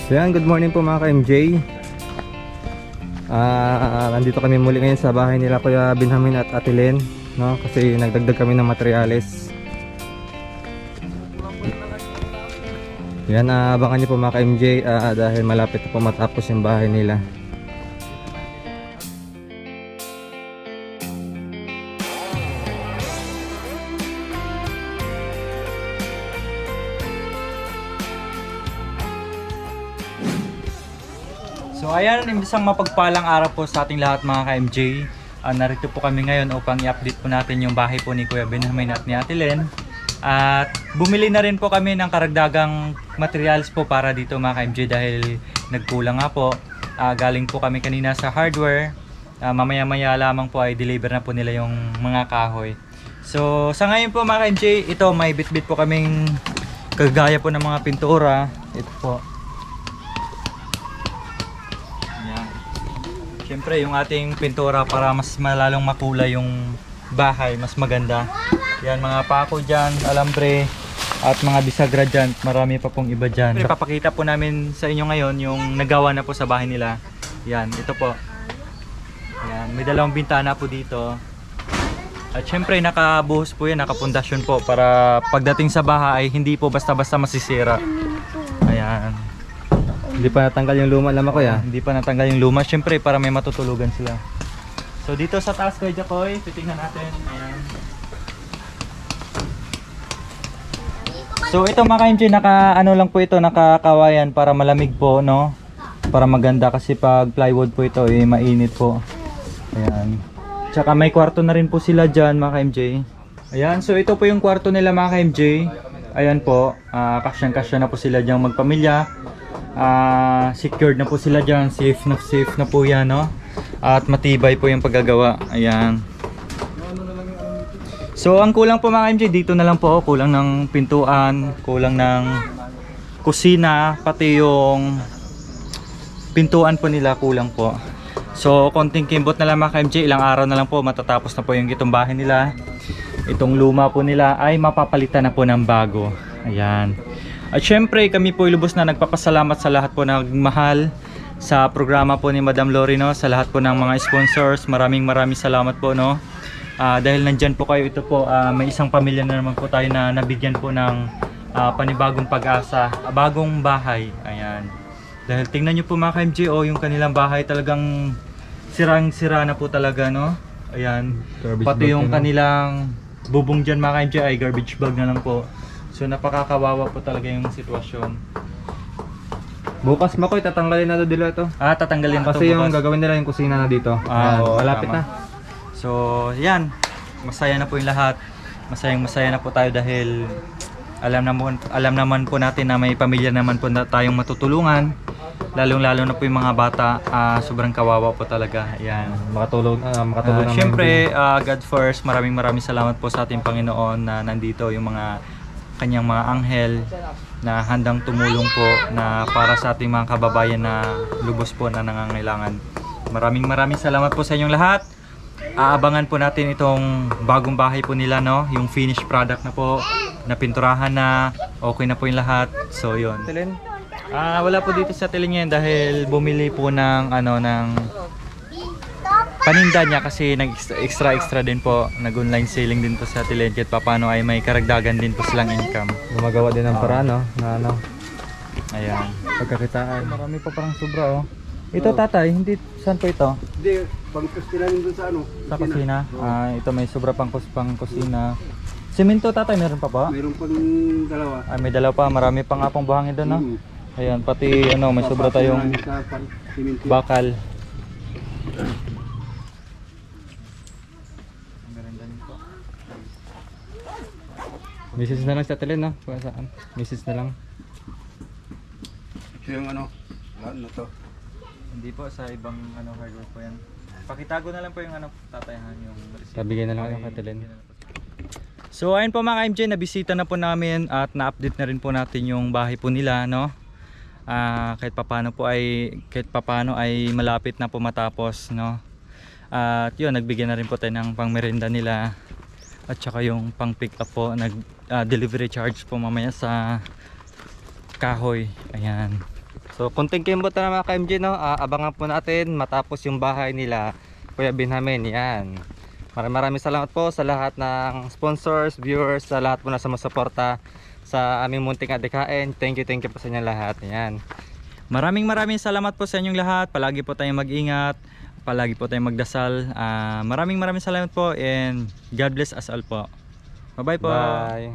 So yan, good morning po mga ka-MJ. Nandito kami muli ngayon sa bahay nila Kuya Benjamin at Ate Len, no? Kasi nagdagdag kami ng materyales. Yan, abangan niyo po mga ka-MJ dahil malapit na po matapos yung bahay nila. So ayan, isang mapagpalang araw po sa ating lahat mga ka-MJ. Narito po kami ngayon upang i-update po natin yung bahay po ni Kuya Benjamin at ni Ate Len. At bumili na rin po kami ng karagdagang materials po para dito mga ka-MJ dahil nagkulang nga po. Galing po kami kanina sa hardware. Mamaya-maya lamang po ay deliver na po nila yung mga kahoy. So sa ngayon po mga ka-MJ, ito may bit-bit po kaming kagaya po ng mga pintura. Ito po. Siyempre yung ating pintura para mas malalong makulay yung bahay, mas maganda. Yan, mga pako dyan, alambre at mga bisagra dyan. Marami pa pong iba dyan. Ipapakita po namin sa inyo ngayon yung nagawa na po sa bahay nila. Yan, ito po. Yan, may dalawang bintana po dito. At syempre nakabuhos po yan, nakapundasyon po para pagdating sa bahay hindi po basta-basta masisira. Ayan. Hindi pa natanggal yung luma naman Kuya. Hindi pa natanggal yung luma, syempre para may matutulugan sila. So dito sa taas Kuya Jacoy, titingnan natin. Ayan. So ito mga ka-MJ, ano lang po ito, nakakawayan para malamig po, no? Para maganda kasi pag plywood po ito, mainit po. Ayan. Tsaka may kwarto na rin po sila dyan mga ka-MJ. Ayan, so ito po yung kwarto nila mga ka-MJ. Ayan po, kasyang-kasya na po sila dyan magpamilya. Secured na po sila dyan, safe na po yan, no? At matibay po yung paggagawa. Ayan. So ang kulang po mga MJ, dito na lang po, kulang ng pintuan, kulang ng kusina, pati yung pintuan po nila kulang po. So konting kimbot na lang mga MJ, ilang araw na lang po matatapos na po yung itong bahay nila. Itong luma po nila ay mapapalitan na po ng bago. Ayan. At syempre kami po lubos na nagpapasalamat sa lahat po na nagmahal sa programa po ni Madam Lori, no? Sa lahat po ng mga sponsors, maraming salamat po, no? Dahil nandyan po kayo, ito po, may isang pamilya na naman po tayo na nabigyan po ng panibagong pag-asa, bagong bahay. Ayan. Dahil tingnan nyo po mga ka-MJ, yung kanilang bahay talagang sirang-sira na po talaga, no? Ayan. Pati yung kanilang bubong dyan mga ka-MJ ay garbage bag na lang po. So napakakawawa po talaga yung sitwasyon. Bukas Makoy, tatanggalin na dito ito. Tatanggalin Kasi to yung bukas. gagawin nila yung kusina na dito. Ayan, Oo, malapit tama. na. So yan, masaya na po yung lahat. Masaya na po tayo dahil alam naman po natin na may pamilya naman po na tayong matutulungan. Lalo na po yung mga bata, sobrang kawawa po talaga. Ayan. Makatulog naman. Syempre, God first, maraming salamat po sa ating Panginoon na nandito yung mga kanyang mga anghel na handang tumulong po na para sa ating mga kababayan na lubos po na nangangailangan. Maraming salamat po sa inyong lahat. Aabangan po natin itong bagong bahay po nila, no? Yung finished product na po, napinturahan na, okay na po yung lahat. So yun. Wala po dito sa Tilen ngayon dahil bumili po ng ng paninda niya kasi extra din po, nag-online selling din po sa Tilen kahit paano ay may karagdagan din po silang income. Gumagawa din ng paraan, no? Na Ayan. pagkakitaan. Marami pa parang sobra, oh. Ito tatay, hindi, saan po ito? Hindi, pang-kustina nyo doon sa ano? Sa kusina. Ito may sobra pang kusina. Semento tatay, meron pa po? Mayroon pang dalawa. May dalawa pa, marami pa nga pong buhangin doon, no? Ayan, pati may sobra tayong bakal. Misis na lang sa Tilen, no? Kung saan? Misis na lang. Ito yung ano to. Hindi po, sa ibang hardware po yan. Pakitago na lang po yung tatayahan yung receipt. Pabigay na lang yung Tilen. So ayun po mga MJ, nabisita na po namin at na-update na rin po natin yung bahay po nila, no? Kahit papano ay malapit na po matapos, no? At yun, nagbigyan na rin po tayo ng pangmerenda nila at saka yung pang pick up po, delivery charge po mamaya sa kahoy. Ayan. So konting kimbot na mga ka-MJ, no? Abangan po natin matapos yung bahay nila Kuya Benjamin. Yan. Maraming salamat po sa lahat ng sponsors, viewers, sa lahat po na sumusuporta sa aming munting adikain. Thank you po sa inyo lahat. Yan. Maraming salamat po sa inyong lahat. Palagi po tayong mag-ingat. Palagi po tayong magdasal. Maraming salamat po and God bless us all po. Bye-bye po. Bye.